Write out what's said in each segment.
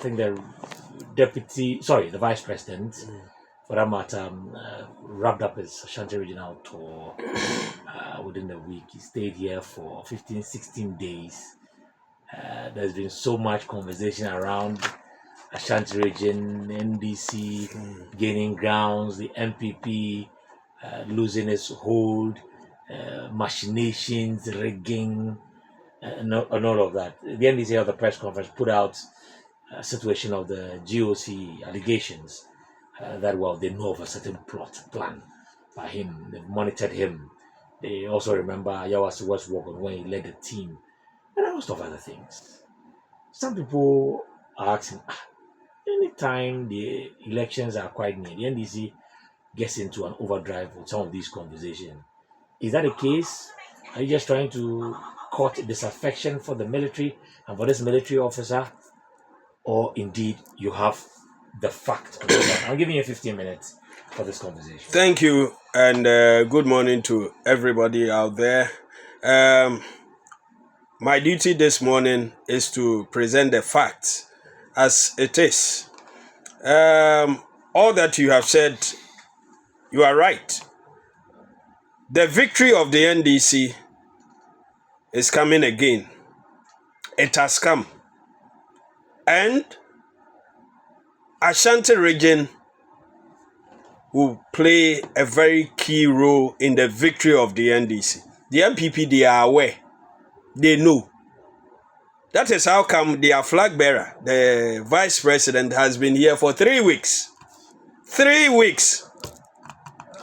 think the vice president, for that matter, wrapped up his Ashanti regional tour within a week. He stayed here for 15, 16 days. There's been so much conversation around Ashanti region, NDC gaining grounds, the NPP losing its hold, machinations, rigging, and all of that. The NDC held the press conference, put out a situation of the GOC allegations that, well, they know of a certain plan by him. They've monitored him. They also remember Yawasi West Walker when he led the team, and a host of other things. Some people are asking, anytime the elections are quite near, the NDC gets into an overdrive with some of these conversations. Is that the case? Are you just trying to court disaffection for the military and for this military officer? Or indeed you have the fact of it? I'm giving you 15 minutes for this conversation. Thank you, and good morning to everybody out there. My duty this morning is to present the facts as it is. All that you have said, you are right. The victory of the NDC is coming again. It has come. And Ashanti region will play a very key role in the victory of the NDC. The NPP, they are aware. They know. That is how come their flag bearer, the vice president, has been here for 3 weeks. 3 weeks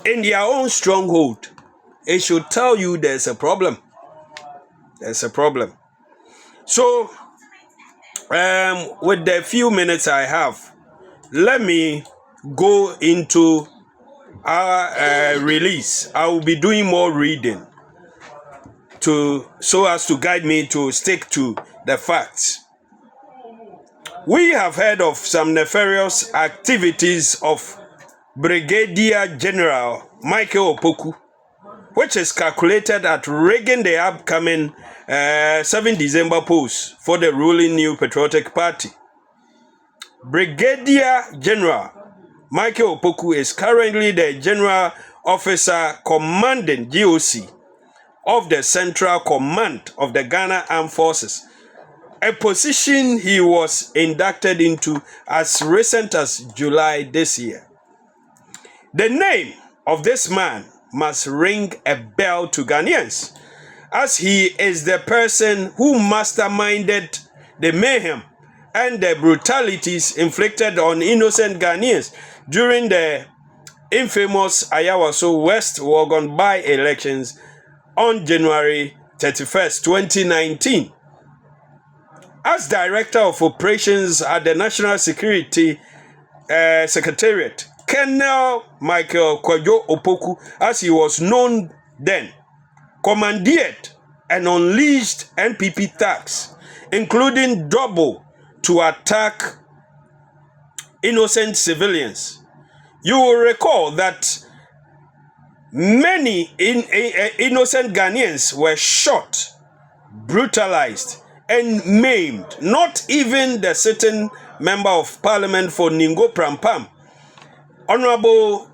in their own stronghold. It should tell you there's a problem. There's a problem. So, with the few minutes I have, let me go into our release. I will be doing more reading so as to guide me to stick to the facts. We have heard of some nefarious activities of Brigadier General Michael Opoku, which is calculated at rigging the upcoming 7 December polls for the ruling New Patriotic Party. Brigadier General Michael Opoku is currently the General Officer Commanding GOC of the Central Command of the Ghana Armed Forces, a position he was inducted into as recent as July this year. The name of this man must ring a bell to Ghanaians, as he is the person who masterminded the mayhem and the brutalities inflicted on innocent Ghanaians during the infamous Ayawaso West Wuogon by-elections on January 31st, 2019. As Director of Operations at the National Security Secretariat, Colonel Michael Kwajo Opoku, as he was known then, commandeered and unleashed NPP thugs, including double, to attack innocent civilians. You will recall that many innocent Ghanaians were shot, brutalized, and maimed. Not even the sitting member of parliament for Ningo Prampam, Honorable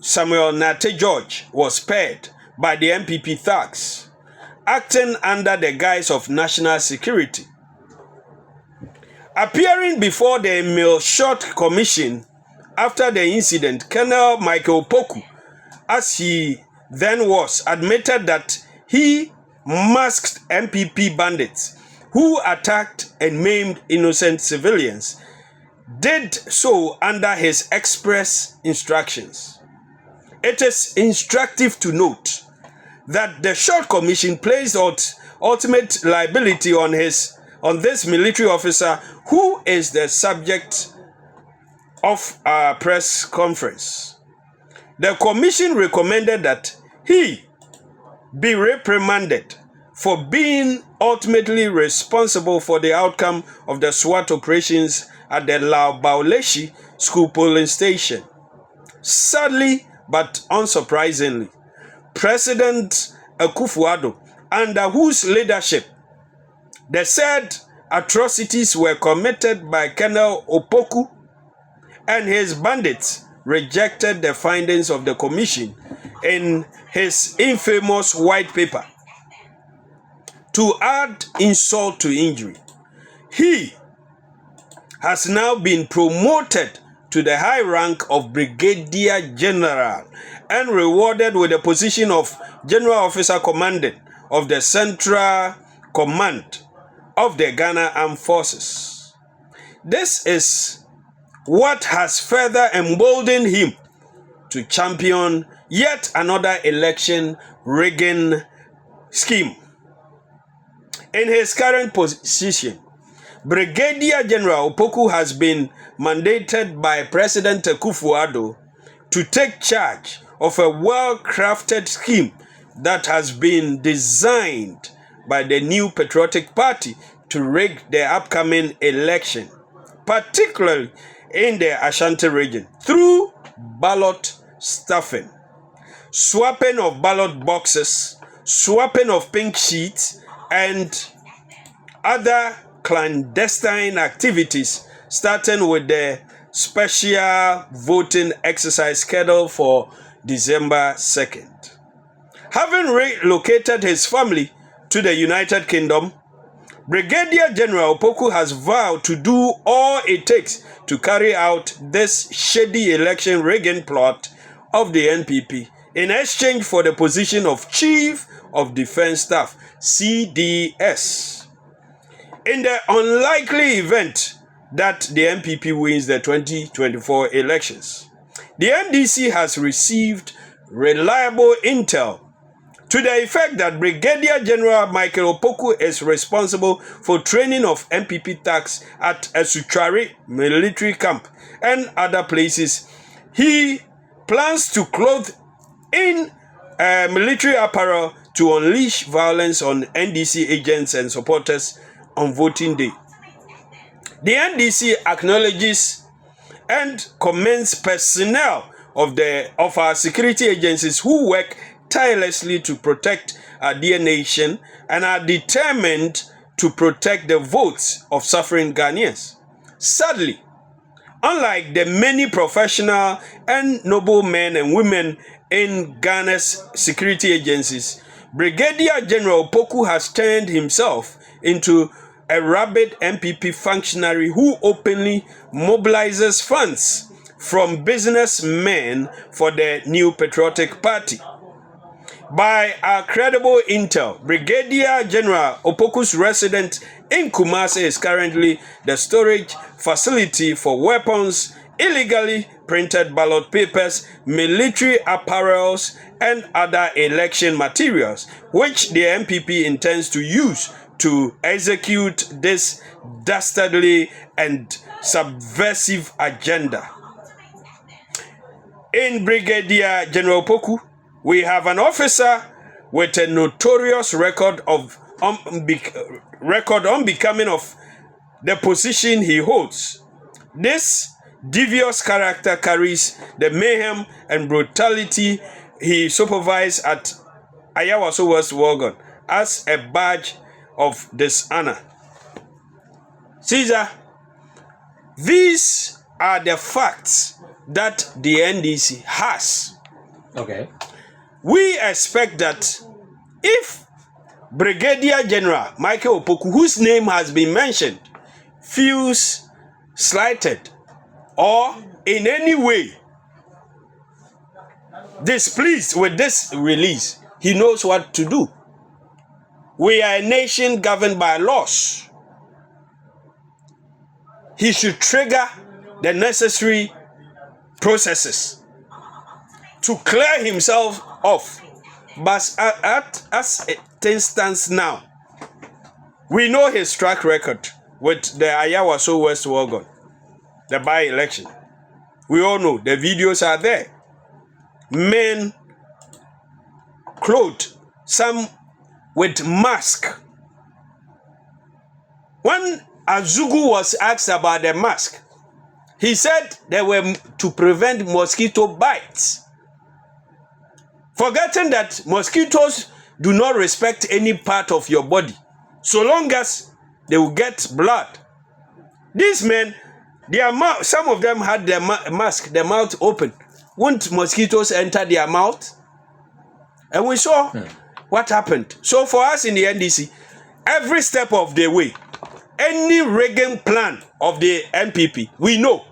Samuel Nate George, was spared by the NPP thugs, acting under the guise of national security. Appearing before the Milshot Commission after the incident, Colonel Michael Opoku, as he then was, admitted that he masked NPP bandits who attacked and maimed innocent civilians, did so under his express instructions. It is instructive to note that the Short Commission placed ultimate liability on this military officer, who is the subject of our press conference. The commission recommended that he be reprimanded for being ultimately responsible for the outcome of the SWAT operations at the Laobauleshi school polling station. Sadly, but unsurprisingly, President Akufo-Addo, under whose leadership the said atrocities were committed by Colonel Opoku, and his bandits rejected the findings of the commission in his infamous white paper. To add insult to injury, he has now been promoted to the high rank of Brigadier General and rewarded with the position of General Officer Commandant of the Central Command of the Ghana Armed Forces. This is what has further emboldened him to champion yet another election rigging scheme. In his current position, Brigadier General Opoku has been mandated by President Akufo-Addo to take charge of a well-crafted scheme that has been designed by the New Patriotic Party to rig the upcoming election, particularly in the Ashanti region, through ballot stuffing, swapping of ballot boxes, swapping of pink sheets, and other clandestine activities, starting with the special voting exercise scheduled for December 2nd. Having relocated his family to the United Kingdom, Brigadier General Opoku has vowed to do all it takes to carry out this shady election rigging plot of the NPP in exchange for the position of Chief of Defense Staff, CDS. In the unlikely event that the NPP wins the 2024 elections, the NDC has received reliable intel to the effect that Brigadier General Michael Opoku is responsible for training of NPP thugs at a Suchari military camp and other places. He plans to clothe in military apparel to unleash violence on NDC agents and supporters on voting day. The NDC acknowledges and commends personnel of our security agencies who work tirelessly to protect our dear nation and are determined to protect the votes of suffering Ghanaians. Sadly, unlike the many professional and noble men and women in Ghana's security agencies, Brigadier General Opoku has turned himself into a rabid NPP functionary who openly mobilizes funds from businessmen for the New Patriotic Party. By our credible intel, Brigadier General Opoku's residence in Kumasi is currently the storage facility for weapons, illegally printed ballot papers, military apparels, and other election materials, which the NPP intends to use to execute this dastardly and subversive agenda. In Brigadier General Opoku, we have an officer with a notorious record unbecoming of the position he holds. This devious character carries the mayhem and brutality he supervised at Ayawaso West Worgon as a badge of dishonor. Caesar, these are the facts that the NDC has. Okay. We expect that if Brigadier General Michael Opoku, whose name has been mentioned, feels slighted or in any way displeased with this release, he knows what to do. We are a nation governed by laws. He should trigger the necessary processes to clear himself off. But as things stands now, we know his track record with the Ayawaso West Worgon, the by-election. We all know the videos are there. Men clothed, some with mask. When Azugu was asked about the mask, he said they were to prevent mosquito bites, forgetting that mosquitoes do not respect any part of your body, so long as they will get blood. These men, their mouth, some of them had their mask, their mouth open. Won't mosquitoes enter their mouth? And we saw what happened. So for us in the NDC, every step of the way, any rigging plan of the NPP, we know.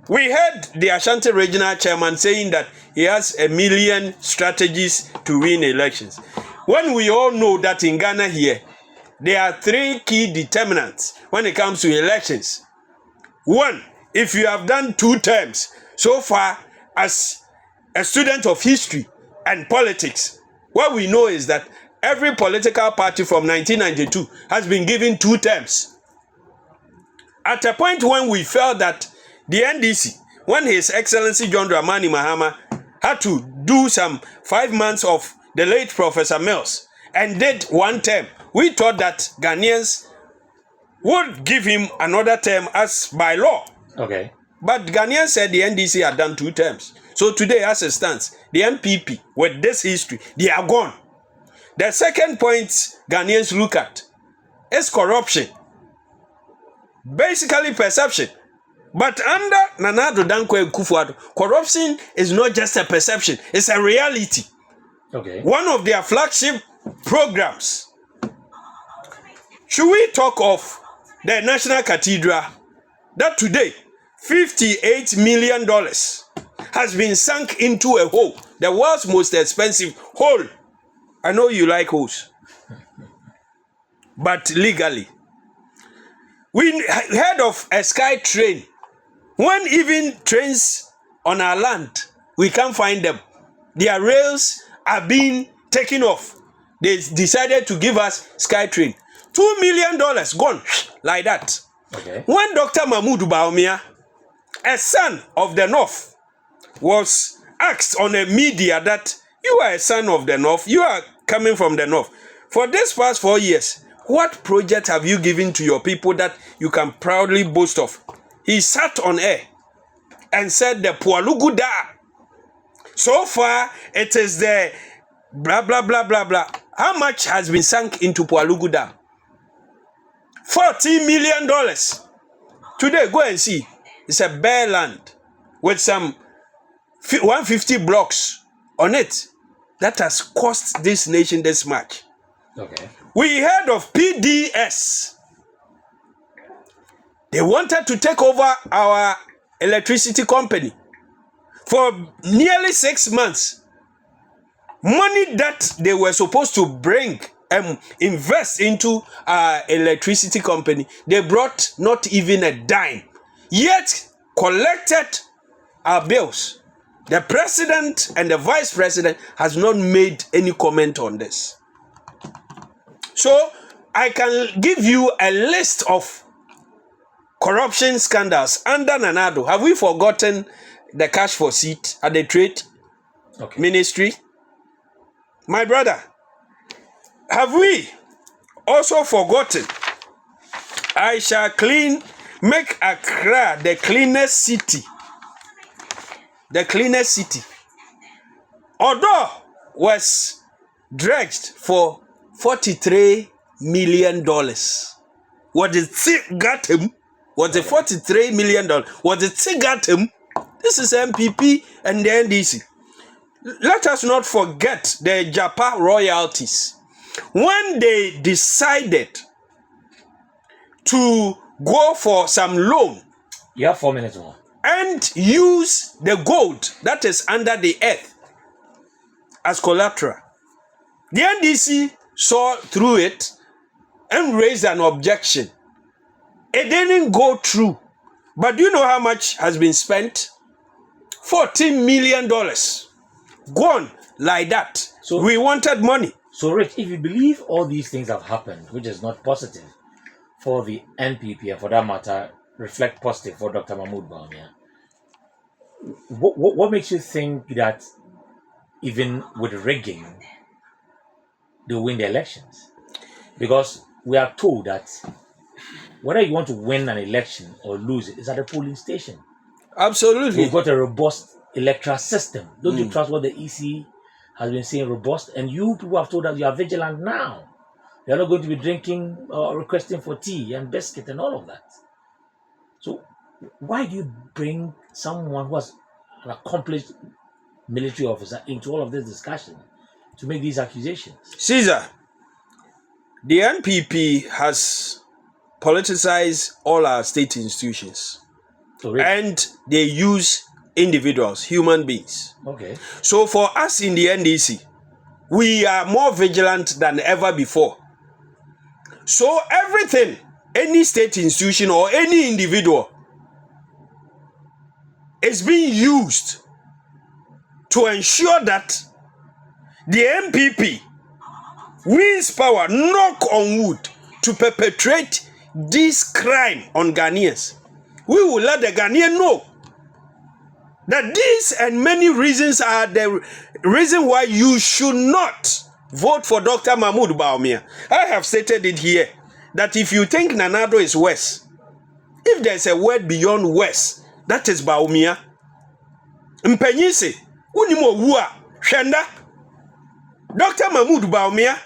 We heard the Ashanti regional chairman saying that he has 1 million strategies to win elections. When we all know that in Ghana here, there are 3 key determinants when it comes to elections. 1, if you have done 2 terms so far as a student of history and politics, what we know is that every political party from 1992 has been given 2 terms. At a point when we felt that the NDC, when His Excellency John Dramani Mahama had to do some 5 months of the late Professor Mills and did 1 term, we thought that Ghanaians would give him another term as by law. Okay. But Ghanaians said the NDC had done 2 terms. So today, as it stands, the NPP, with this history, they are gone. The second point Ghanaians look at is corruption. Basically perception. But under Nana Addo Dankwa Akufo-Addo, corruption is not just a perception, it's a reality. Okay. One of their flagship programs. Should we talk of the National Cathedral that today $58 million has been sunk into a hole, the world's most expensive hole. I know you like holes, but legally. We heard of a sky train. When even trains on our land, we can't find them. Their rails are being taken off. They decided to give us sky train. $2 million gone like that. Okay. When Dr. Mahmoud Bawumia, a son of the North, was asked on a media that you are a son of the North, you are coming from the North. For this past 4 years, what project have you given to your people that you can proudly boast of? He sat on air and said the Pualugu Dam. So far, it is the blah, blah, blah, blah, blah. How much has been sunk into Pualugu Dam? $40 million. Today, go and see. It's a bare land with some 150 blocks on it. That has cost this nation this much. Okay. We heard of PDS. They wanted to take over our electricity company for nearly 6 months. Money that they were supposed to bring and invest into our electricity company, they brought not even a dime, yet collected our bills. The president and the vice president has not made any comment on this. So I can give you a list of corruption scandals under Nana Addo. Have we forgotten the cash for seat at the trade ministry? My brother, have we also forgotten? I shall make Accra the cleanest city. The cleanest city. Although was dredged for $43 million. What the thing got him? Was the $43 million? What the thing got him? This is NPP and the NDC. Let us not forget the Japa royalties. When they decided to go for some loan, you have 4 minutes more, and use the gold that is under the earth as collateral, the NDC saw through it and raised an objection. It didn't go through. But do you know how much has been spent? $14 million. Gone like that. So we wanted money. So, Rich, if you believe all these things have happened, which is not positive for the NPP, and for that matter, reflect positive for Dr. Mahmoud Bawumia, what makes you think that even with rigging, they'll win the elections? Because we are told that whether you want to win an election or lose it is at the polling station. Absolutely. We've got a robust electoral system. Don't you trust what the EC has been saying, robust? And you people have told us you are vigilant now. They're not going to be drinking or requesting for tea and biscuit and all of that. So why do you bring someone who was an accomplished military officer into all of this discussion to make these accusations? Caesar, the NPP has politicized all our state institutions. So really? And they use individuals, human beings. Okay. So for us in the NDC, we are more vigilant than ever before. So everything, any state institution or any individual is being used to ensure that the NPP wins power, knock on wood, to perpetrate this crime on Ghanaians. We will let the Ghanaian know that these and many reasons are the reason why you should not vote for Dr. Mahmoud Bawumia. I have stated it here that if you think Nanado is worse, if there's a word beyond worse, that is Bawumia. Mpenyisi, unimo wua, shenda. Dr. Mahmoud Bawumia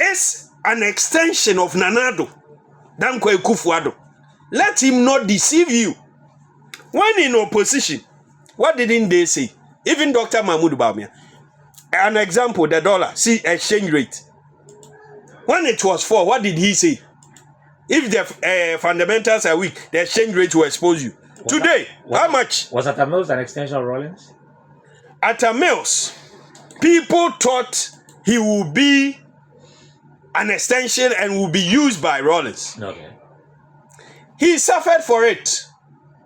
is an extension of Nanado. Danko Ekufuado. Let him not deceive you. When in opposition, what didn't they say? Even Dr. Mahmoud Bawumia. An example, the dollar, see exchange rate. When it was 4, what did he say? If the fundamentals are weak, the exchange rate will expose you. Today, how much? Was Atta Mills an extension of Rawlings? Atta Mills, people thought he would be an extension and will be used by Rawlings. Okay. He suffered for it.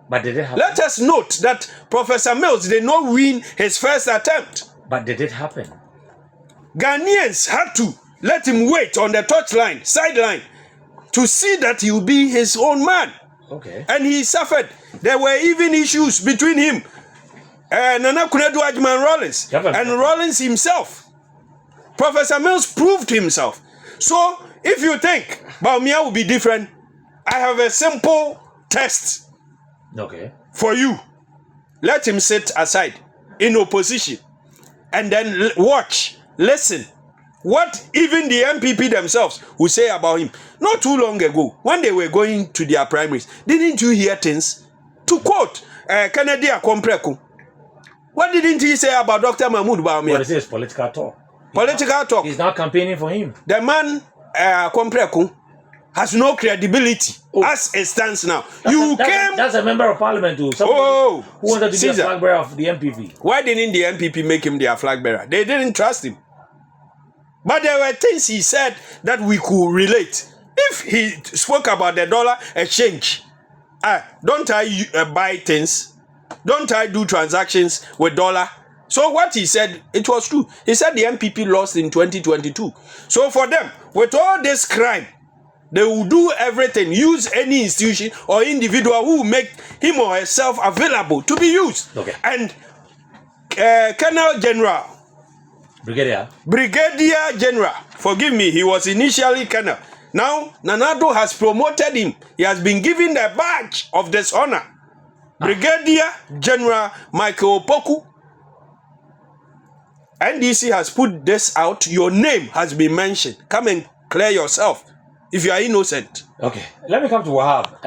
But did it happen? Let us note that Professor Mills did not win his first attempt. But did it happen? Ghanaians had to let him wait on the touchline, sideline, to see that he will be his own man. Okay. And he suffered. There were even issues between him, Nana Kunedu Ajman Rawlings, and Rawlings himself. Professor Mills proved himself. So, if you think Bawumia will be different, I have a simple test for you. Let him sit aside in opposition and then watch, listen what even the NPP themselves will say about him. Not too long ago, when they were going to their primaries, didn't you hear things? To quote Kennedy Akompreku, what didn't he say about Dr. Mahmoud Bawumia? What is this? Political talk. Political talk. He's not campaigning for him. The man, Akompreku, has no credibility as it stands now. That's a member of parliament too. Who wanted to be a flag bearer of the NPP. Why didn't the NPP make him their flag bearer? They didn't trust him. But there were things he said that we could relate. If he spoke about the dollar exchange, don't I buy things? Don't I do transactions with dollar? So what he said, it was true. He said the NPP lost in 2022. So for them, with all this crime, they will do everything, use any institution or individual who will make him or herself available to be used. Okay. And Colonel General, Brigadier General, forgive me, he was initially Colonel. Now, Nanado has promoted him. He has been given the badge of dishonor. Brigadier General Michael Opoku. NDC has put this out. Your name has been mentioned. Come and clear yourself if you are innocent. Okay. Let me come to Wahab.